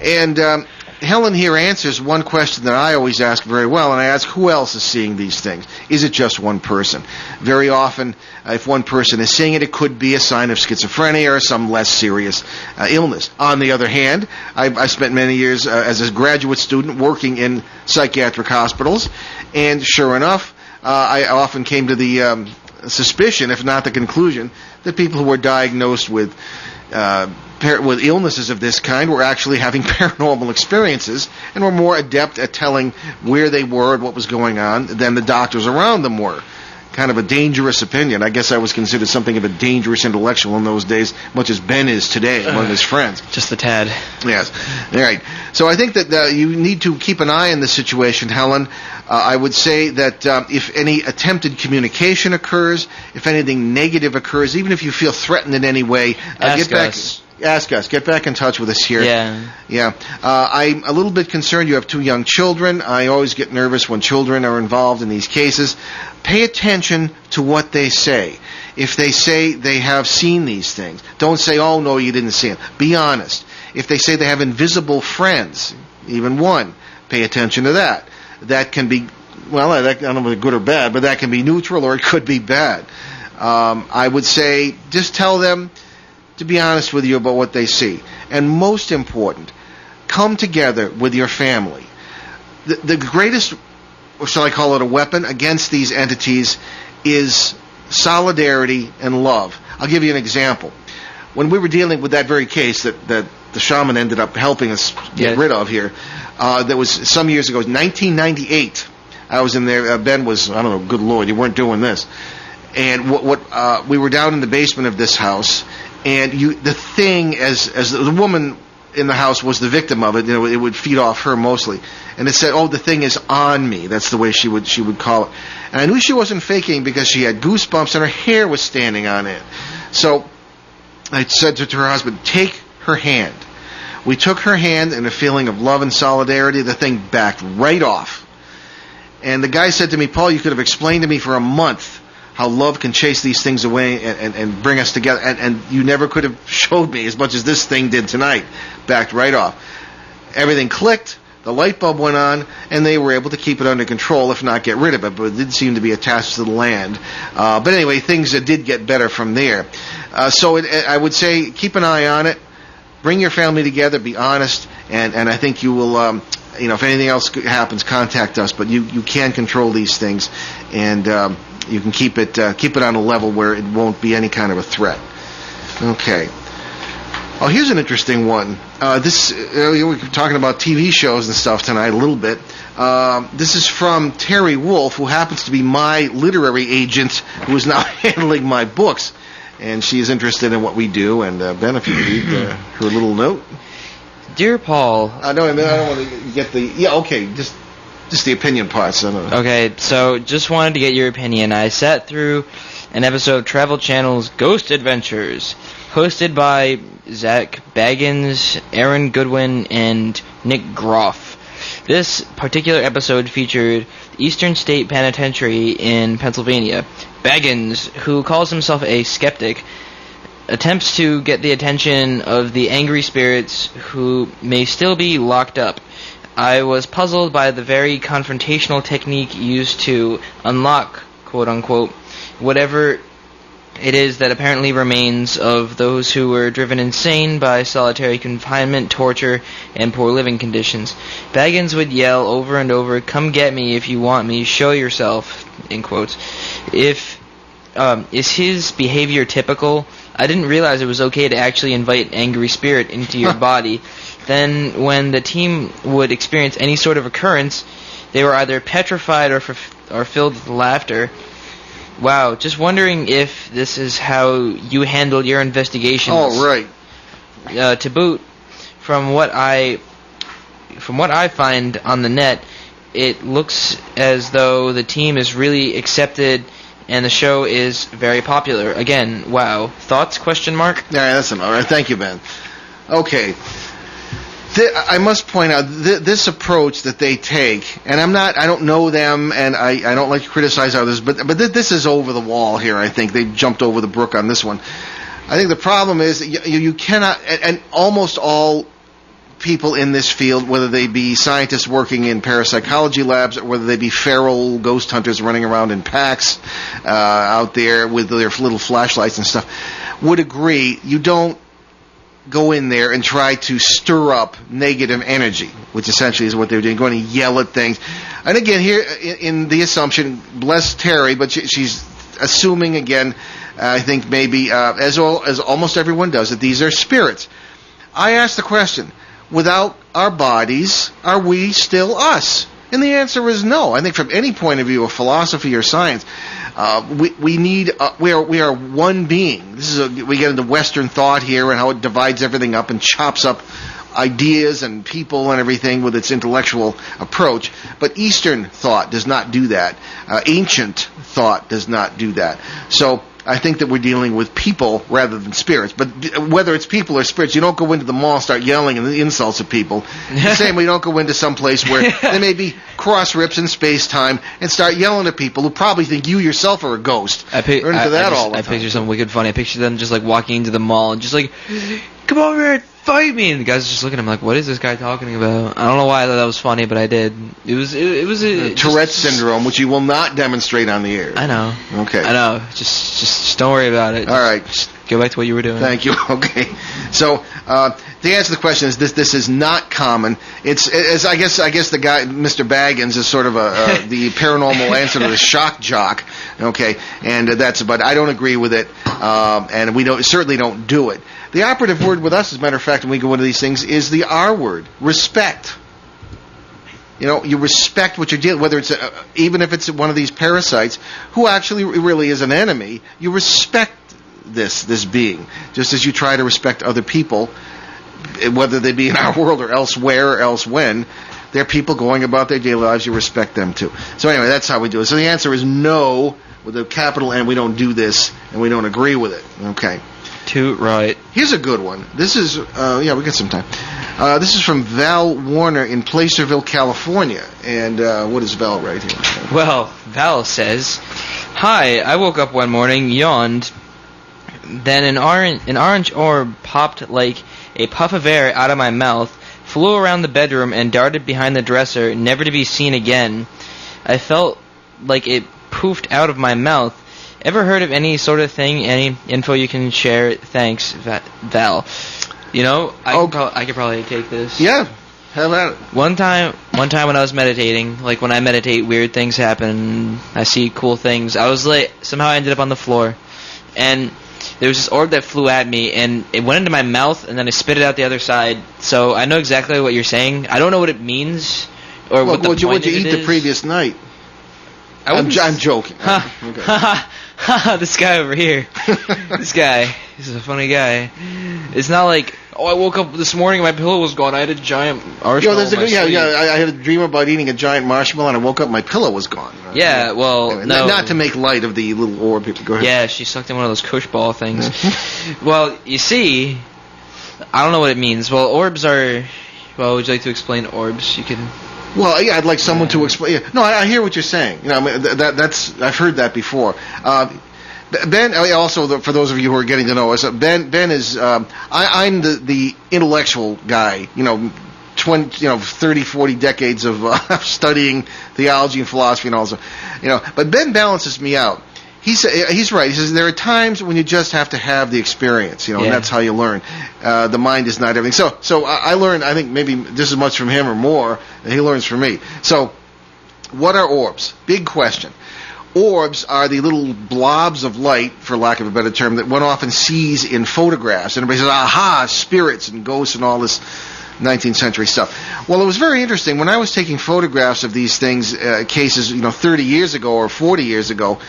And Helen here answers one question that I always ask very well, and I ask, who else is seeing these things? Is it just one person? Very often, if one person is seeing it, it could be a sign of schizophrenia or some less serious illness. On the other hand, I spent many years as a graduate student working in psychiatric hospitals, and sure enough, I often came to the suspicion, if not the conclusion, that people who were diagnosed with illnesses of this kind were actually having paranormal experiences and were more adept at telling where they were and what was going on than the doctors around them were. Kind of a dangerous opinion. I guess I was considered something of a dangerous intellectual in those days, much as Ben is today among his friends. Just a tad. Yes. All right. So I think that you need to keep an eye on this situation, Helen. I would say that if any attempted communication occurs, if anything negative occurs, even if you feel threatened in any way, Ask us. ask us. Get back in touch with us here. Yeah. I'm a little bit concerned. You have 2 young children. I always get nervous when children are involved in these cases. Pay attention to what they say. If they say they have seen these things, don't say, oh, no, you didn't see them. Be honest. If they say they have invisible friends, even one, pay attention to that. That can be, well, I don't know if it's good or bad, but that can be neutral or it could be bad. I would say just tell them to be honest with you about what they see. And most important, come together with your family. The greatest, or shall I call it a weapon, against these entities is solidarity and love. I'll give you an example. When we were dealing with that very case that the shaman ended up helping us get rid of here, that was some years ago, 1998. I was in there. Ben was, I don't know, good Lord, you weren't doing this. And we were down in the basement of this house, and the thing, as the woman in the house was the victim of it, it would feed off her mostly. And it said, oh, the thing is on me. That's the way she would call it. And I knew she wasn't faking because she had goosebumps and her hair was standing on end. So I said to her husband, take her hand. We took her hand, and a feeling of love and solidarity, the thing backed right off. And the guy said to me, Paul, you could have explained to me for a month how love can chase these things away and bring us together. And you never could have showed me as much as this thing did tonight. Backed right off. Everything clicked. The light bulb went on, and they were able to keep it under control, if not get rid of it. But it did seem to be attached to the land. But anyway, things did get better from there. So I would say keep an eye on it. Bring your family together. Be honest. And I think you will... if anything else happens, contact us. But you can control these things, and you can keep it on a level where it won't be any kind of a threat. Okay. Oh, here's an interesting one. We were talking about TV shows and stuff tonight a little bit. This is from Terry Wolf, who happens to be my literary agent, who is now handling my books, and she is interested in what we do. And Ben, if you read her little note. Dear Paul. I don't want to get the... Yeah, okay, just the opinion parts. Okay, so just wanted to get your opinion. I sat through an episode of Travel Channel's Ghost Adventures, hosted by Zach Baggins, Aaron Goodwin, and Nick Groff. This particular episode featured Eastern State Penitentiary in Pennsylvania. Baggins, who calls himself a skeptic, attempts to get the attention of the angry spirits who may still be locked up. I was puzzled by the very confrontational technique used to unlock, quote-unquote, whatever it is that apparently remains of those who were driven insane by solitary confinement, torture, and poor living conditions. Baggins would yell over and over, "Come get me if you want me, show yourself," in quotes. Is his behavior typical? I didn't realize it was okay to actually invite angry spirit into your body. Then, when the team would experience any sort of occurrence, they were either petrified or filled with laughter. Wow, just wondering if this is how you handle your investigations. Oh, right. To boot, from what I find on the net, it looks as though the team is really accepted and the show is very popular. Again, wow. Thoughts? Question mark? Yeah, that's all right. Thank you, Ben. Okay. I must point out this approach that they take, and I don't know them, and I don't like to criticize others, but this is over the wall here. I think they jumped over the brook on this one. I think the problem is that you cannot, and almost all people in this field, whether they be scientists working in parapsychology labs or whether they be feral ghost hunters running around in packs out there with their little flashlights and stuff, would agree you don't go in there and try to stir up negative energy, which essentially is what they're doing, going to yell at things. And again, here in the assumption, bless Terry, but she's assuming again, I think maybe, as almost everyone does, that these are spirits. I ask the question, without our bodies, are we still us? And the answer is no. I think from any point of view of philosophy or science, we are one being. We get into Western thought here and how it divides everything up and chops up ideas and people and everything with its intellectual approach. But Eastern thought does not do that. Ancient thought does not do that. So I think that we're dealing with people rather than spirits. But whether it's people or spirits, you don't go into the mall and start yelling and insults at people. The same way you don't go into some place where there may be cross rips in space-time and start yelling at people who probably think you yourself are a ghost. I picture something wicked funny. I picture them just like walking into the mall and just like, come over here and fight me. And the guy's just looking at him like, what is this guy talking about? I don't know why I thought that was funny, but I did. It was a Tourette's syndrome, which you will not demonstrate on the air. I know. Okay. I know. Just don't worry about it. All right. Just go back to what you were doing. Thank you. Okay. So the answer to the question is this is not common. It's I guess the guy Mr. Baggins is sort of the paranormal answer to the shock jock. Okay, and but I don't agree with it, and we certainly don't do it. The operative word with us, as a matter of fact, when we go into these things, is the R word: respect. You respect what you're dealing, whether it's even if it's one of these parasites who actually really is an enemy. You respect this being, just as you try to respect other people, whether they be in our world or elsewhere or elsewhen. They're people going about their daily lives. You respect them too. So anyway, that's how we do it. So the answer is no with a capital N. We don't do this, and we don't agree with it. Okay. Too right. Here's a good one. This is we got some time. This is from Val Warner in Placerville, California. And what does Val write here? Well, Val says, "Hi, I woke up one morning, yawned, then an orange orb popped like a puff of air out of my mouth, flew around the bedroom, and darted behind the dresser, never to be seen again. I felt like it poofed out of my mouth. Ever heard of any sort of thing? Any info you can share? Thanks, Val." I could probably take this. Yeah, have at it. One time when I was meditating, like when I meditate, weird things happen. I see cool things. I was like, somehow I ended up on the floor, and there was this orb that flew at me, and it went into my mouth, and then I spit it out the other side. So I know exactly what you're saying. I don't know what it means or what the point of it is. What you eat the previous night? I'm joking. Okay. This guy over here. This guy. He's a funny guy. It's not like, I woke up this morning and my pillow was gone. I had a giant marshmallow. I had a dream about eating a giant marshmallow, and I woke up and my pillow was gone. Yeah, well, anyway, no. Not to make light of the little orb. Go ahead. Yeah, she sucked in one of those Kush ball things. Well, you see, I don't know what it means. Well, orbs are... Well, would you like to explain orbs? You can... Well, yeah, I'd like someone to explain. Yeah. No, I hear what you're saying. That's I've heard that before. Ben, also for those of you who are getting to know us, Ben is I'm the intellectual guy. 30, 40 decades of studying theology and philosophy and all that. But Ben balances me out. He's right. He says there are times when you just have to have the experience, and that's how you learn. The mind is not everything. So I learned, I think maybe just as much from him or more than he learns from me. So what are orbs? Big question. Orbs are the little blobs of light, for lack of a better term, that one often sees in photographs. And everybody says, aha, spirits and ghosts and all this 19th century stuff. Well, it was very interesting. When I was taking photographs of these things, cases, 30 years ago or 40 years ago,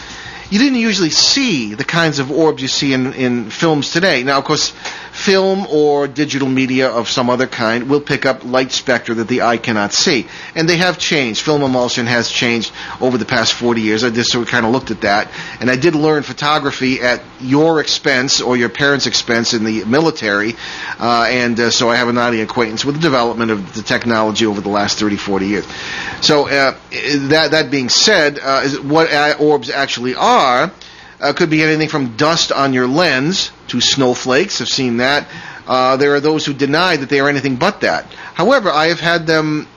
you didn't usually see the kinds of orbs you see in films today. Now, of course, film or digital media of some other kind will pick up light spectra that the eye cannot see. And they have changed. Film emulsion has changed over the past 40 years. I just sort of kind of looked at that. And I did learn photography at your expense or your parents' expense in the military. So I have an eye acquaintance with the development of the technology over the last 30, 40 years. So that being said, what orbs actually are, could be anything from dust on your lens to snowflakes. I've seen that. There are those who deny that they are anything but that. However, I have had them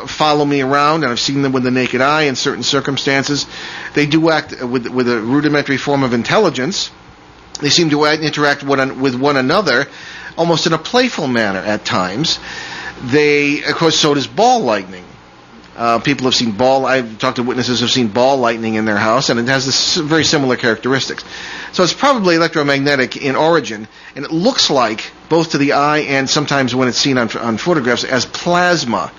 follow me around, and I've seen them with the naked eye in certain circumstances. They do act with a rudimentary form of intelligence. They seem to interact with one another almost in a playful manner at times. Of course, so does ball lightning. People have seen I've talked to witnesses who have seen ball lightning in their house, and it has this very similar characteristics. So it's probably electromagnetic in origin, and it looks like, both to the eye and sometimes when it's seen on photographs, as plasma.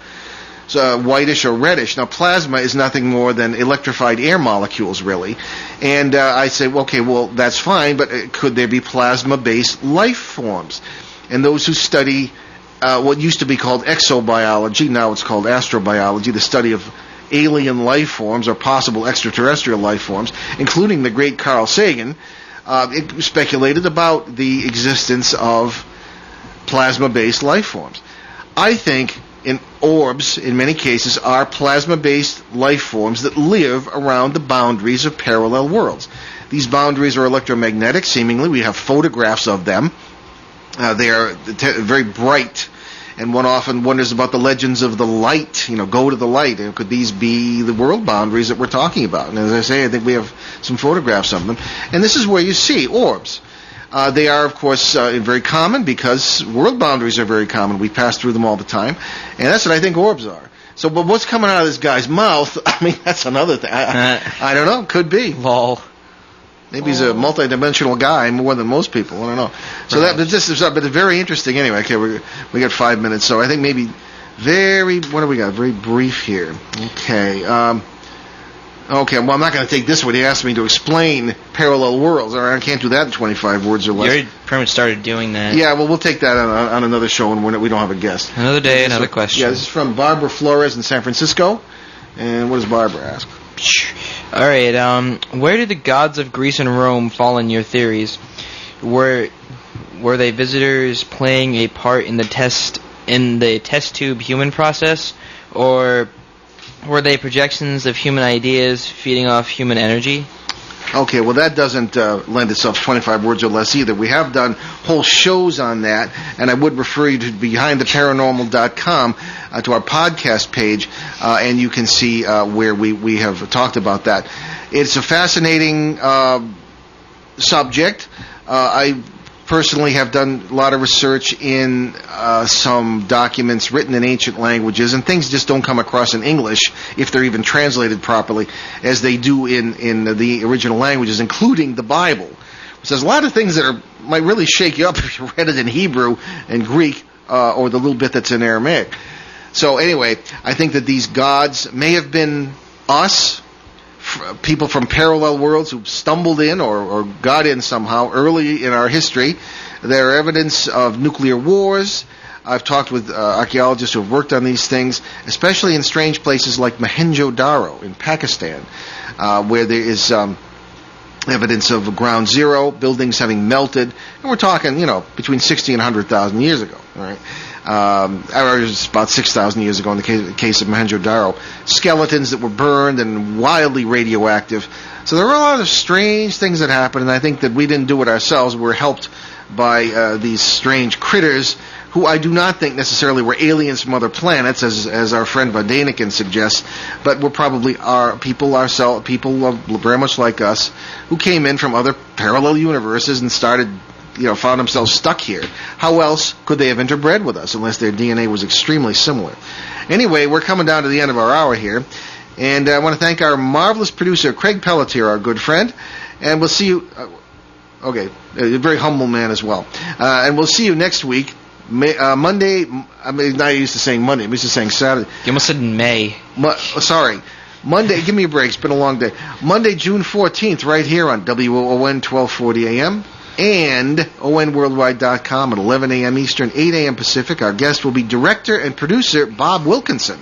So whitish or reddish. Now, plasma is nothing more than electrified air molecules, really. And I say, okay, well, that's fine, but could there be plasma-based life forms? And those who study what used to be called exobiology, now it's called astrobiology, the study of alien life forms or possible extraterrestrial life forms, including the great Carl Sagan, it speculated about the existence of plasma-based life forms. I think orbs, in many cases, are plasma-based life forms that live around the boundaries of parallel worlds. These boundaries are electromagnetic, seemingly. We have photographs of them. They are very bright, and one often wonders about the legends of the light. Go to the light. Could these be the world boundaries that we're talking about? And as I say, I think we have some photographs of them. And this is where you see orbs. They are, of course, very common because world boundaries are very common. We pass through them all the time. And that's what I think orbs are. So, but what's coming out of this guy's mouth, I mean, that's another thing. I don't know. Could be. Lol. Maybe he's a multi-dimensional guy more than most people. I don't know. So but it's very interesting anyway. Okay, we got 5 minutes. So I think maybe what do we got? Very brief here. Okay. Okay, well, I'm not going to take this one. He asked me to explain parallel worlds. I can't do that in 25 words or less. You already pretty much started doing that. Yeah, well, we'll take that on another show when we don't have a guest. Another day, another question. Yeah, this is from Barbara Flores in San Francisco. And what does Barbara ask? All right, where did the gods of Greece and Rome fall in your theories? Were they visitors playing a part in the test tube human process, or were they projections of human ideas feeding off human energy? Okay, well, that doesn't lend itself to 25 words or less either. We have done whole shows on that, and I would refer you to BehindTheParanormal.com, to our podcast page, and you can see where we have talked about that. It's a fascinating subject. I personally have done a lot of research in some documents written in ancient languages, and things just don't come across in English, if they're even translated properly, as they do in the original languages, including the Bible. So there's a lot of things that might really shake you up if you read it in Hebrew and Greek, or the little bit that's in Aramaic. So anyway, I think that these gods may have been us, people from parallel worlds who stumbled in or got in somehow early in our history. There are evidence of nuclear wars. I've talked with archaeologists who have worked on these things, especially in strange places like Mohenjo-Daro in Pakistan, where there is evidence of ground zero, buildings having melted, and we're talking, between 60 and 100,000 years ago, all right? Or about 6,000 years ago in the case of Mohenjo-Daro. Skeletons that were burned and wildly radioactive. So there were a lot of strange things that happened, and I think that we didn't do it ourselves. We were helped by these strange critters, who I do not think necessarily were aliens from other planets, as our friend Vadanican suggests, but were probably people very much like us, who came in from other parallel universes and found themselves stuck here. How else could they have interbred with us unless their DNA was extremely similar? Anyway, we're coming down to the end of our hour here, and I want to thank our marvelous producer, Craig Pelletier, our good friend, and we'll see you... a very humble man as well. And we'll see you next week, Monday... I mean, not used to saying Monday, I'm used to saying Saturday. You almost said May. Sorry. Monday, give me a break, it's been a long day. Monday, June 14th, right here on WOON 1240 AM. And ONWorldwide.com at 11 a.m. Eastern, 8 a.m. Pacific. Our guest will be director and producer Bob Wilkinson.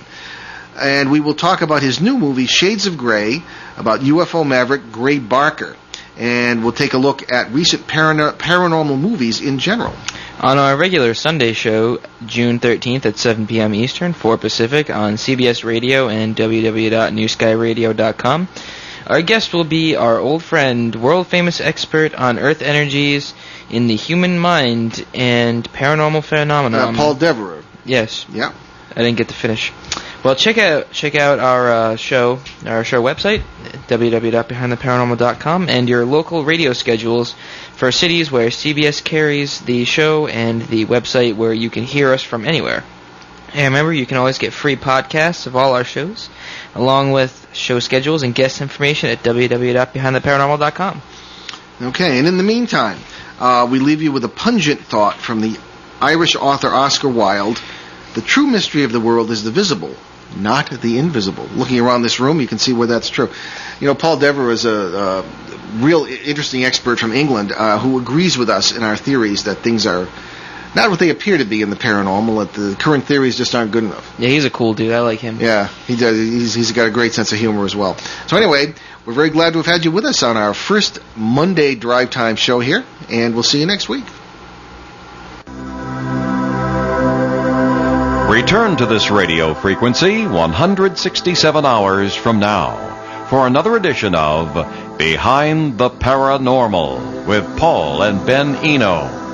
And we will talk about his new movie, Shades of Grey, about UFO maverick Gray Barker. And we'll take a look at recent paranormal movies in general. On our regular Sunday show, June 13th at 7 p.m. Eastern, 4 Pacific, on CBS Radio and www.newskyradio.com, our guest will be our old friend, world-famous expert on Earth energies in the human mind and paranormal phenomena. Paul Devereaux. Yes. Yeah. I didn't get to finish. Well, check out our show website, www.behindtheparanormal.com, and your local radio schedules for cities where CBS carries the show and the website where you can hear us from anywhere. And remember, you can always get free podcasts of all our shows, along with show schedules and guest information at www.behindtheparanormal.com. Okay, and in the meantime, we leave you with a pungent thought from the Irish author Oscar Wilde. The true mystery of the world is the visible, not the invisible. Looking around this room, you can see where that's true. Paul Devereaux is a real interesting expert from England who agrees with us in our theories that things are not what they appear to be in the paranormal. That the current theories just aren't good enough. Yeah, he's a cool dude. I like him. Yeah, he does. He's got a great sense of humor as well. So anyway, we're very glad to have had you with us on our first Monday Drive Time show here, and we'll see you next week. Return to this radio frequency 167 hours from now for another edition of Behind the Paranormal with Paul and Ben Eno.